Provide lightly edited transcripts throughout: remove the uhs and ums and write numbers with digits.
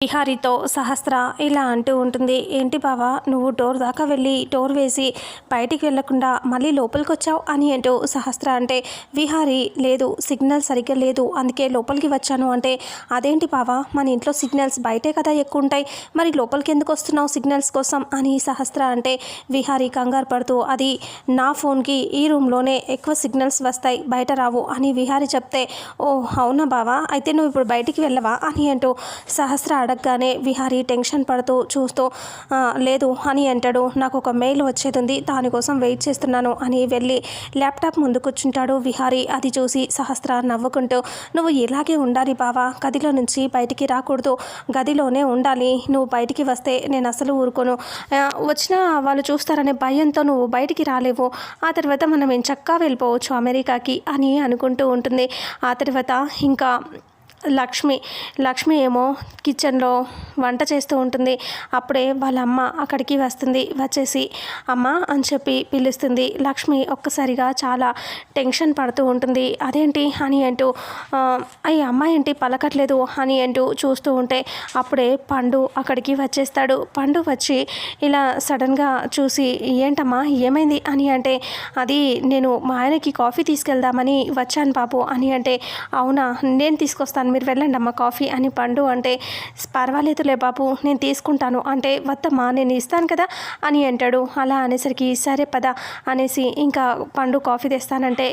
విహారీతో సహస్ర ఇలా అంటూ ఉంటుంది. ఏంటి బావా, నువ్వు డోర్ దాకా వెళ్ళి డోర్ వేసి బయటికి వెళ్లకుండా మళ్ళీ లోపలికి వచ్చావు అని అంటూ సహస్ర అంటే, విహారీ లేదు, సిగ్నల్ సరిగ్గా లేదు, అందుకే లోపలికి వచ్చాను అంటే, అదేంటి బావా, మన ఇంట్లో సిగ్నల్స్ బయటే కదా ఎక్కువ ఉంటాయి, మరి లోపలికి ఎందుకు వస్తున్నావు సిగ్నల్స్ కోసం అని సహస్ర అంటే, విహారీ కంగారు పడుతూ, అది నా ఫోన్కి ఈ రూమ్లోనే ఎక్కువ సిగ్నల్స్ వస్తాయి, బయట రావు అని విహారీ చెప్తే, ఓ అవునా బావా, అయితే నువ్వు ఇప్పుడు బయటికి వెళ్ళవా అని అంటూ సహస్ర అడగగానే విహారీ టెన్షన్ పడుతూ చూస్తూ, లేదు అని అంటాడు. నాకు ఒక మెయిల్ వచ్చేది ఉంది, దానికోసం వెయిట్ చేస్తున్నాను అని వెళ్ళి ల్యాప్టాప్ ముందు కూర్చుంటాడు విహారీ. అది చూసి సహస్ర నవ్వుకుంటూ, నువ్వు ఇలాగే ఉండాలి బావా, గదిలో నుంచి బయటికి రాకూడదు, గదిలోనే ఉండాలి, నువ్వు బయటికి వస్తే నేను అసలు ఊరుకోను, వచ్చినా వాళ్ళు చూస్తారనే భయంతో నువ్వు బయటికి రాలేవు, ఆ తర్వాత మనం చక్కగా వెళ్ళిపోవచ్చు అమెరికాకి అని అనుకుంటూ ఉంటుంది. ఆ తర్వాత ఇంకా లక్ష్మి ఏమో కిచెన్లో వంట చేస్తూ ఉంటుంది. అప్పుడే వాళ్ళ అమ్మ అక్కడికి వస్తుంది. వచ్చేసి అమ్మ అని చెప్పి పిలుస్తుంది. లక్ష్మి ఒక్కసారిగా చాలా టెన్షన్ పడుతూ ఉంటుంది. అదేంటి అని అంటూ, అయ్యి అమ్మాయి ఏంటి పలకట్లేదు అని అంటూ చూస్తూ ఉంటే అప్పుడే పండు అక్కడికి వచ్చేస్తాడు. పండు వచ్చి ఇలా సడన్గా చూసి, ఏంటమ్మా ఏమైంది అని అంటే, అది నేను మా ఆయనకి కాఫీ తీసుకెళ్దామని వచ్చాను బాబు అని అంటే, అవునా, నేను తీసుకొస్తాను, మీరు వెళ్ళండి అమ్మ కాఫీ అని పండు అంటే, పర్వాలేదులే బాబు నేను తీసుకుంటాను అంటే, వద్దమ్మా నేను ఇస్తాను కదా అని అంటాడు. అలా అనేసరికి సరే పద అనేసి ఇంకా పండు కాఫీ తెస్తానంటే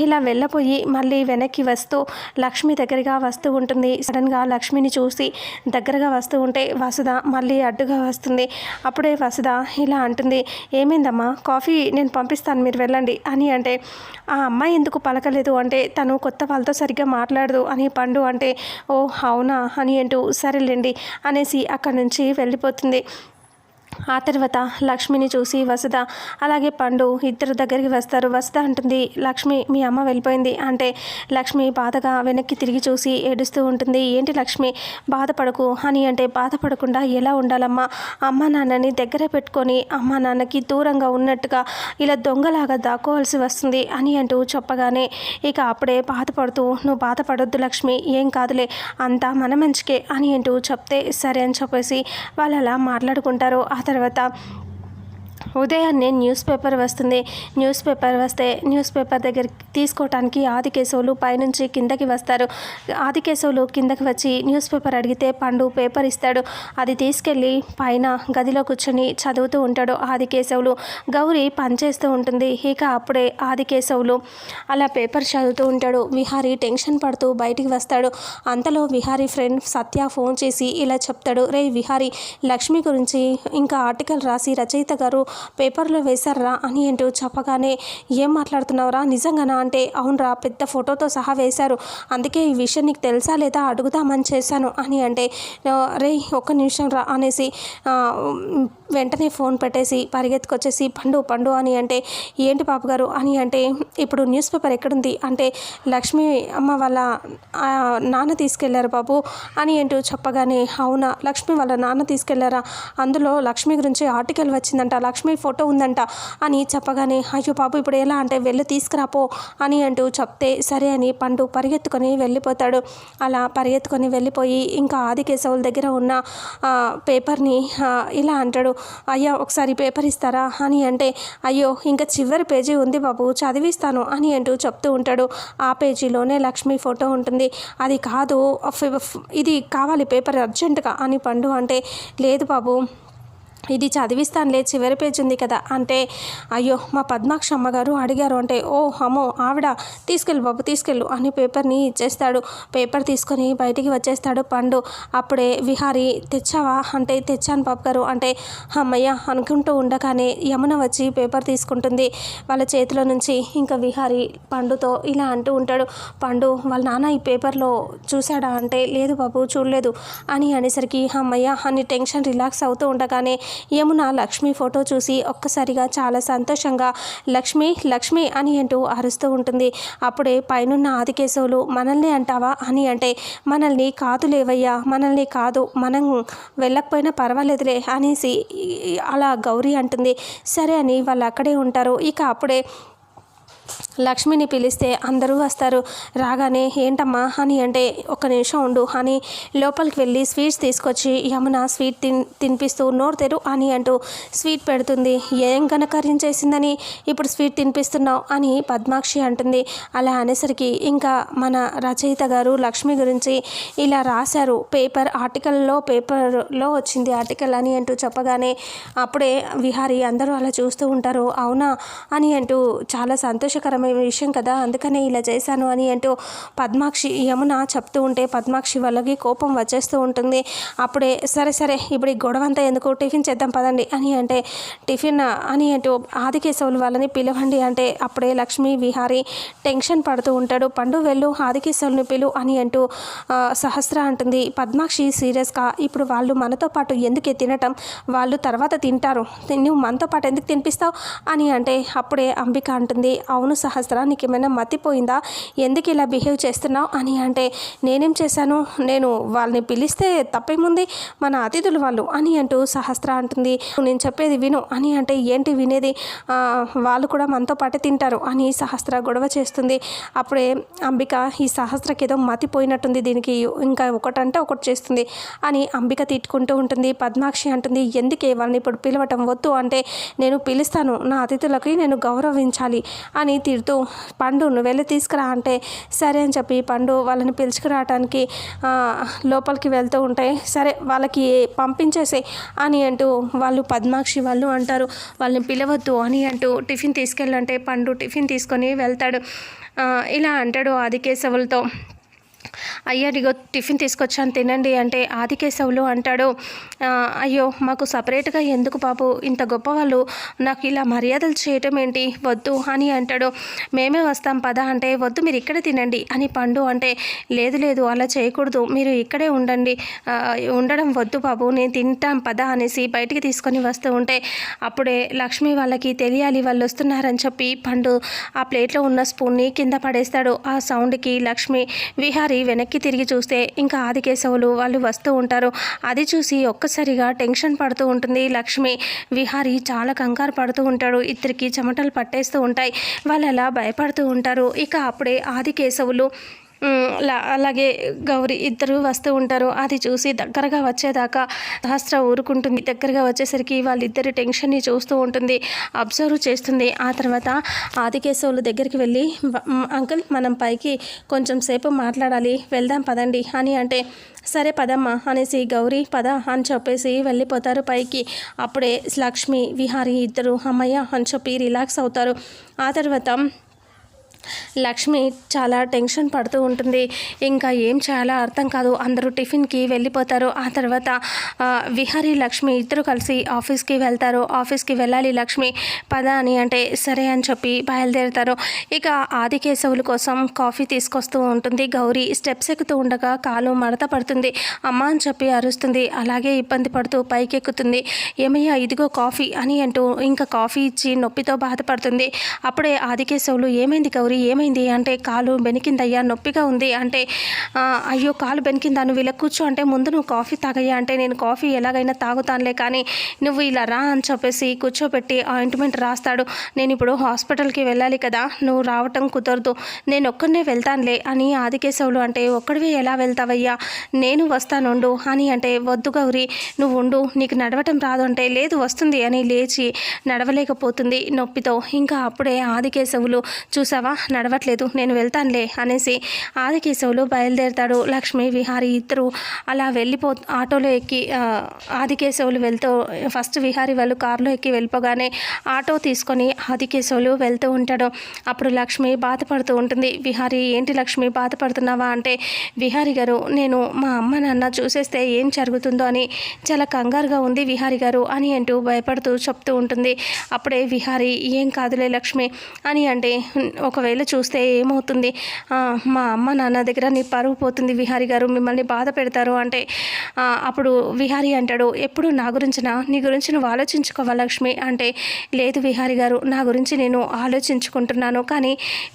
ఇలా వెళ్ళపోయి మళ్ళీ వెనక్కి వస్తూ లక్ష్మి దగ్గరగా వస్తూ ఉంటుంది. సడన్గా లక్ష్మిని చూసి దగ్గరగా వస్తూ ఉంటే వసుధ మళ్ళీ అడ్డుగా వస్తుంది. అప్పుడే వసుధ ఇలా అంటుంది, ఏమైందమ్మా, కాఫీ నేను పంపిస్తాను మీరు వెళ్ళండి అని అంటే, ఆ అమ్మాయి ఎందుకు పలకలేదు అంటే, తను కొత్త వాళ్ళతో సరిగ్గా మాట్లాడదు అని పండు అంటే, ఓ అవునా అని అంటూ సరేలేండి అనేసి అక్కడి నుంచి వెళ్ళిపోతుంది. ఆ తర్వాత లక్ష్మిని చూసి వసుధ అలాగే పండు ఇద్దరు దగ్గరికి వస్తారు. వసుధ అంటుంది, లక్ష్మి మీ అమ్మ వెళ్ళిపోయింది అంటే, లక్ష్మి బాధగా వెనక్కి తిరిగి చూసి ఏడుస్తూ ఉంటుంది. ఏంటి లక్ష్మి బాధపడకు అని అంటే, బాధపడకుండా ఎలా ఉండాలమ్మా, అమ్మ నాన్నని దగ్గర పెట్టుకొని అమ్మ నాన్నకి దూరంగా ఉన్నట్టుగా ఇలా దొంగలాగా దాక్కోవాల్సి వస్తుంది అని అంటూ చెప్పగానే ఇక అప్పుడే బాధపడుతూ, నువ్వు బాధపడొద్దు లక్ష్మి, ఏం కాదులే, అంతా మన మంచికే అని అంటూ చెప్తే సరే అని చెప్పేసి వాళ్ళు అలా మాట్లాడుకుంటారు. ఆ తర్వాత ఉదయాన్నే న్యూస్ పేపర్ వస్తుంది. న్యూస్ పేపర్ వస్తే న్యూస్ పేపర్ దగ్గరికి తీసుకోవటానికి ఆదికేశవులు పైనుంచి కిందకి వస్తారు. ఆదికేశవులు కిందకి వచ్చి న్యూస్ పేపర్ అడిగితే పండు పేపర్ ఇస్తాడు. అది తీసుకెళ్ళి పైన గదిలో కూర్చొని చదువుతూ ఉంటాడు ఆదికేశవులు. గౌరీ పనిచేస్తూ ఉంటుంది. ఇక అప్పుడే ఆదికేశవులు అలా పేపర్ చదువుతూ ఉంటాడు. విహారీ టెన్షన్ పడుతూ బయటికి వస్తాడు. అంతలో విహారీ ఫ్రెండ్ సత్య ఫోన్ చేసి ఇలా చెప్తాడు, రే విహారీ, లక్ష్మి గురించి ఇంకా ఆర్టికల్ రాసి రచయిత గారు పేపర్లో వేశారా అని అంటూ చెప్పగానే, ఏం మాట్లాడుతున్నావురా, నిజంగానా అంటే, అవునరా, పెద్ద ఫోటోతో సహా వేశారు, అందుకే ఈ విషయం నీకు తెలుసా లేదా అడుగుదామని చేశాను అని అంటే, రే ఒక్క నిమిషం రా అనేసి వెంటనే ఫోన్ పెట్టేసి పరిగెత్తుకొచ్చేసి పండు అని అంటే, ఏంటి బాబు గారు అని అంటే, ఇప్పుడు న్యూస్ పేపర్ ఎక్కడుంది అంటే, లక్ష్మి అమ్మ వాళ్ళ నాన్న తీసుకెళ్లారు బాబు అని అంటూ చెప్పగానే, అవునా, లక్ష్మి వాళ్ళ నాన్న తీసుకెళ్లారా, అందులో లక్ష్మి గురించి ఆర్టికల్ వచ్చిందంట, లక్ష్మి ఫోటో ఉందంట అని చెప్పగానే, అయ్యో బాబు ఇప్పుడు ఎలా అంటే, వెళ్ళి తీసుకురాపో అని అంటూ చెప్తే సరే అని పండు పరిగెత్తుకొని వెళ్ళిపోతాడు. అలా పరిగెత్తుకొని వెళ్ళిపోయి ఇంకా ఆదికేశవుల దగ్గర ఉన్న పేపర్ని ఇలా అంటాడు, అయ్యా ఒకసారి పేపర్ ఇస్తారా అని అంటే, అయ్యో ఇంకా చివరి పేజీ ఉంది బాబు, చదివిస్తాను అని అంటూ చెప్తూ ఉంటాడు. ఆ పేజీలోనే లక్ష్మి ఫోటో ఉంటుంది. అది కాదు, ఇది కావాలి పేపర్ అర్జెంటుగా అని పండు అంటే, లేదు బాబు ఇది చదివిస్తానులే, చివరి పేజీ ఉంది కదా అంటే, అయ్యో మా పద్మాక్ష అమ్మగారు అడిగారు అంటే, ఓ అమ్మో ఆవిడ, తీసుకెళ్ళు బాబు తీసుకెళ్ళు అని పేపర్ని ఇచ్చేస్తాడు. పేపర్ తీసుకొని బయటికి వచ్చేస్తాడు పండు. అప్పుడే విహారీ, తెచ్చావా అంటే, తెచ్చాను బాబు గారు అంటే, అమ్మయ్య అనుకుంటూ ఉండగానే యమున వచ్చి పేపర్ తీసుకుంటుంది వాళ్ళ చేతిలో నుంచి. ఇంకా విహారీ పండుతో ఇలా అంటూ ఉంటాడు, పండు వాళ్ళ నాన్న ఈ పేపర్లో చూశాడా అంటే, లేదు బాబు చూడలేదు అని అనేసరికి అమ్మయ్య అని టెన్షన్ రిలాక్స్ అవుతూ ఉండగానే యమున లక్ష్మి ఫోటో చూసి ఒక్కసారిగా చాలా సంతోషంగా లక్ష్మి లక్ష్మి అని అంటూ అరుస్తూ ఉంటుంది. అప్పుడే పైనున్న ఆదికేశవులు, మనల్ని అంటావా అని అంటే, మనల్ని కాదు లేవయ్యా, మనల్ని కాదు, మనం వెళ్ళకపోయినా పర్వాలేదులే అనేసి అలా గౌరీ అంటుంది. సరే అని వాళ్ళు అక్కడే ఉంటారు. ఇక అప్పుడే లక్ష్మిని పిలిస్తే అందరూ వస్తారు. రాగానే ఏంటమ్మా అని అంటే ఒక్క నిమిషం ఉండు అని లోపలికి వెళ్ళి స్వీట్స్ తీసుకొచ్చి యమున స్వీట్ తినిపిస్తూ నోరు తెరు అని అంటూ స్వీట్ పెడుతుంది. ఏం ఘనకార్యం చేసిందని ఇప్పుడు స్వీట్ తినిపిస్తున్నావు అని పద్మాక్షి అంటుంది. అలా అనేసరికి ఇంకా మన రచయిత గారు లక్ష్మి గురించి ఇలా రాశారు, పేపర్లో వచ్చింది ఆర్టికల్ అని అంటూ చెప్పగానే అప్పుడే విహారీ అందరూ అలా చూస్తూ ఉంటారు. అవునా అని అంటూ చాలా సంతోషకరమైన విషయం కదా, అందుకనే ఇలా చేశాను అని అంటూ పద్మాక్షి యమున చెప్తూ ఉంటే పద్మాక్షి వాళ్ళకి కోపం వచ్చేస్తూ ఉంటుంది. అప్పుడే సరే ఇప్పుడు ఈ గొడవ అంతా ఎందుకు, టిఫిన్ చేద్దాం పదండి అని అంటే టిఫిన్ అని అంటూ ఆదికేశవులు వాళ్ళని పిలవండి అంటే అప్పుడే లక్ష్మి విహారీ టెన్షన్ పడుతూ ఉంటాడు. పండు వెళ్ళు ఆదికేశవుల్ని పిలు అని అంటూ సహస్ర అంటుంది. పద్మాక్షి సీరియస్గా ఇప్పుడు వాళ్ళు మనతో పాటు ఎందుకు తినటం, వాళ్ళు తర్వాత తింటారు, నువ్వు మనతో పాటు ఎందుకు తినిపిస్తావు అని అంటే అప్పుడే అంబిక అంటుంది. అవును సహస్ర, నీకు ఏమైనా మతిపోయిందా, ఎందుకు ఇలా బిహేవ్ చేస్తున్నావు అని అంటే నేనేం చేశాను, నేను వాళ్ళని పిలిస్తే తప్పేముంది, మన అతిథులు వాళ్ళు అని అంటూ సహస్ర అంటుంది. నేను చెప్పేది విను అని అంటే ఏంటి వినేది, వాళ్ళు కూడా మనతో పాటు తింటారు అని సహస్ర గొడవ చేస్తుంది. అప్పుడే అంబిక ఈ సహస్రకి ఏదో మతిపోయినట్టుంది, దీనికి ఇంకా ఒకటంటే ఒకటి చేస్తుంది అని అంబిక తిట్టుకుంటూ ఉంటుంది. పద్మాక్షి అంటుంది ఎందుకే వాళ్ళని ఇప్పుడు పిలవటం, వద్దు అంటే నేను పిలుస్తాను, నా అతిథులకి నేను గౌరవించాలి అని తిడుతూ పండు నువ్వు వెళ్ళి తీసుకురా అంటే సరే అని చెప్పి పండు వాళ్ళని పిలుచుకురావటానికి లోపలికి వెళ్తూ ఉంటే సరే వాళ్ళకి పంపించేసే అని అంటూ వాళ్ళు పద్మాక్షి వాళ్ళు అంటారు. వాళ్ళని పిలవద్దు అని అంటూ టిఫిన్ తీసుకెళ్ళంటే పండు టిఫిన్ తీసుకొని వెళ్తాడు. ఇలా అంటాడు ఆదికేశవులతో. అయ్యా ఇదిగో టిఫిన్ తీసుకొచ్చాను తినండి అంటే ఆదికేశవులు అంటాడు, అయ్యో మాకు సపరేట్గా ఎందుకు బాబు, ఇంత గొప్పవాళ్ళు నాకు ఇలా మర్యాదలు చేయటం ఏంటి, వద్దు అని అంటాడు. మేమే వస్తాం పద అంటే వద్దు మీరు ఇక్కడే తినండి అని పండు అంటే లేదు అలా చేయకూడదు, మీరు ఇక్కడే ఉండండి, ఉండడం వద్దు బాబు, నేను తింటాం పద అనేసి బయటికి తీసుకొని వస్తూ ఉంటే అప్పుడే లక్ష్మి వాళ్ళకి తెలియాలి వాళ్ళు వస్తున్నారని చెప్పి పండు ఆ ప్లేట్లో ఉన్న స్పూన్ని కింద పడేస్తాడు. ఆ సౌండ్కి లక్ష్మి విహారీ వెనక్కి తిరిగి చూస్తే ఇంకా ఆదికేశవులు వాళ్ళు వస్తూ ఉంటారు. అది చూసి ఒక్కసారిగా టెన్షన్ పడుతూ ఉంటుంది లక్ష్మి. విహారీ చాలా కంగారు పడుతూ ఉంటాడు. ఇద్దరికి చెమటలు పట్టేస్తూ ఉంటాయి. వాళ్ళు అలా భయపడుతూ ఉంటారు. ఇక అప్పుడే ఆదికేశవులు అలాగే గౌరీ ఇద్దరు వస్తూ ఉంటారు. అది చూసి దగ్గరగా వచ్చేదాకా సహస్ర ఊరుకుంటుంది. దగ్గరగా వచ్చేసరికి వాళ్ళిద్దరి టెన్షన్ని చూస్తూ ఉంటుంది, అబ్జర్వ్ చేస్తుంది. ఆ తర్వాత ఆదికేశవులు దగ్గరికి వెళ్ళి అంకుల్ మనం పైకి కొంచెం సేపు మాట్లాడాలి, వెళ్దాం పదండి అని అంటే సరే పదమ్మా అనేసి గౌరీ పద అని చెప్పేసి వెళ్ళిపోతారు పైకి. అప్పుడే లక్ష్మి విహారీ ఇద్దరు అమ్మయ్య అని చెప్పి రిలాక్స్ అవుతారు. ఆ తర్వాత లక్ష్మి చాలా టెన్షన్ పడుతూ ఉంటుంది. ఇంకా ఏం చేయాలో అర్థం కాదు. అందరూ టిఫిన్కి వెళ్ళిపోతారు. ఆ తర్వాత విహారీ లక్ష్మి ఇద్దరు కలిసి ఆఫీస్కి వెళ్తారు. ఆఫీస్కి వెళ్ళాలి లక్ష్మి పద అని అంటే సరే అని చెప్పి బయలుదేరుతారు. ఇక ఆదికేశవుల కోసం కాఫీ తీసుకొస్తూ ఉంటుంది గౌరీ. స్టెప్స్ ఎక్కుతూ ఉండగా కాలు మడత పడుతుంది. అమ్మ అని చెప్పి అరుస్తుంది. అలాగే ఇబ్బంది పడుతూ పైకెక్కుతుంది. ఏమయ్యా ఇదిగో కాఫీ అని అంటూ ఇంకా కాఫీ ఇచ్చి నొప్పితో బాధపడుతుంది. అప్పుడే ఆదికేశవులు ఏమైంది గౌరీ ఏమైంది అంటే కాలు బెనికిందయ్యా నొప్పిగా ఉంది అంటే అయ్యో కాలు బెనికిందా, నువ్వు ఇలా కూర్చో అంటే ముందు నువ్వు కాఫీ తాగయ్యా అంటే నేను కాఫీ ఎలాగైనా తాగుతానులే కానీ నువ్వు ఇలా రా అని చెప్పేసి కూర్చోబెట్టి ఆయింట్మెంట్ రాస్తాడు. నేను ఇప్పుడు హాస్పిటల్కి వెళ్ళాలి కదా, నువ్వు రావటం కుదరదు, నేను ఒక్కడనే వెళ్తానులే అని ఆదికేశవులు అంటే ఒక్కడివే ఎలా వెళ్తావయ్యా, నేను వస్తానుండు అని అంటే వద్దు గౌరీ నువ్వు ఉండు, నీకు నడవటం రాదు అంటే లేదు వస్తుంది అని లేచి నడవలేకపోతుంది నొప్పితో. ఇంకా అప్పుడే ఆదికేశవులు చూసావా నడవట్లేదు నేను వెళ్తానులే అనేసి ఆదికేశవులు బయలుదేరుతాడు. లక్ష్మి విహారీ ఇద్దరు అలా ఆటోలో ఎక్కి ఆదికేశవులు వెళ్తూ ఫస్ట్ విహారీ వాళ్ళు కారులో ఎక్కి వెళ్ళిపోగానే ఆటో తీసుకొని ఆదికేశవులు వెళ్తూ ఉంటాడు. అప్పుడు లక్ష్మి బాధపడుతూ ఉంటుంది. విహారీ ఏంటి లక్ష్మి బాధపడుతున్నావా అంటే విహారీ గారు నేను మా అమ్మ నాన్న చూసేస్తే ఏం జరుగుతుందో అని చాలా కంగారుగా ఉంది విహారీ గారు అని అంటూ భయపడుతూ చెప్తూ ఉంటుంది. అప్పుడే విహారీ ఏం కాదులే లక్ష్మి అని అంటే ఒకవేళ ఒకవేళ చూస్తే ఏమవుతుంది, మా అమ్మ నాన్న దగ్గర నీ పరువు పోతుంది విహారీ గారు, మిమ్మల్ని బాధ పెడతారు అంటే అప్పుడు విహారీ అంటాడు, ఎప్పుడు నా గురించినా, నీ గురించి నువ్వు ఆలోచించుకోవా లక్ష్మి అంటే, లేదు విహారీ గారు, నా గురించి నేను ఆలోచించుకుంటున్నాను, కానీ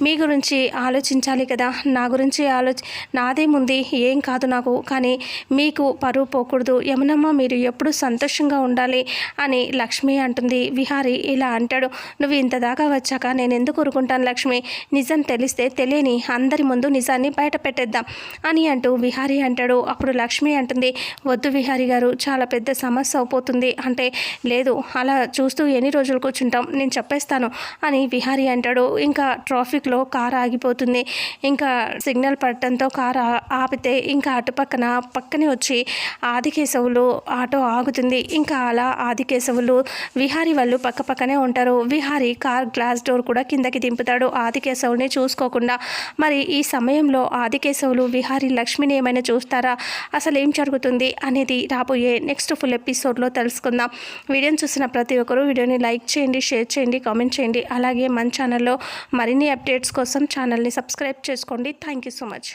మీ గురించి ఆలోచించాలి కదా, నా గురించి నాదేముంది, ఏం కాదు నాకు, కానీ మీకు పరువు పోకూడదు యమునమ్మ, మీరు ఎప్పుడు సంతోషంగా ఉండాలి అని లక్ష్మి అంటుంది. విహారీ ఇలా అంటాడు, నువ్వు ఇంత దాకా వచ్చాక నేను ఎందుకు ఊరుకుంటాను లక్ష్మి, నిజం తెలిస్తే తెలియని అందరి ముందు నిజాన్ని బయట పెట్టేద్దాం అని అంటూ విహారీ అంటాడు. అప్పుడు లక్ష్మి అంటుంది, వద్దు విహారీ గారు, చాలా పెద్ద సమస్య అయిపోతుంది అంటే, లేదు అలా చూస్తూ ఎన్ని రోజులు కూర్చుంటాం, నేను చెప్పేస్తాను అని విహారీ అంటాడు. ఇంకా ట్రాఫిక్లో కారు ఆగిపోతుంది. ఇంకా సిగ్నల్ పడటంతో కారు ఆపితే ఇంకా పక్కనే వచ్చి ఆదికేశవులు ఆటో ఆగుతుంది. ఇంకా అలా ఆదికేశవులు విహారీ వాళ్ళు పక్కనే ఉంటారు. విహారీ కార్ గ్లాస్ డోర్ కూడా కిందకి దింపుతాడు ఆదికేశవుల్ని చూసుకోకుండా. మరి ఈ సమయంలో ఆదికేశవులు విహారీ లక్ష్మిని ఏమైనా చూస్తారా, అసలు ఏం జరుగుతుంది అనేది రాబోయే నెక్స్ట్ ఫుల్ ఎపిసోడ్లో తెలుసుకుందాం. వీడియోని చూసిన ప్రతి ఒక్కరూ వీడియోని లైక్ చేయండి, షేర్ చేయండి, కామెంట్ చేయండి. అలాగే మన ఛానల్లో మరిన్ని అప్డేట్స్ కోసం ఛానల్ని సబ్స్క్రైబ్ చేసుకోండి. Thank you so much.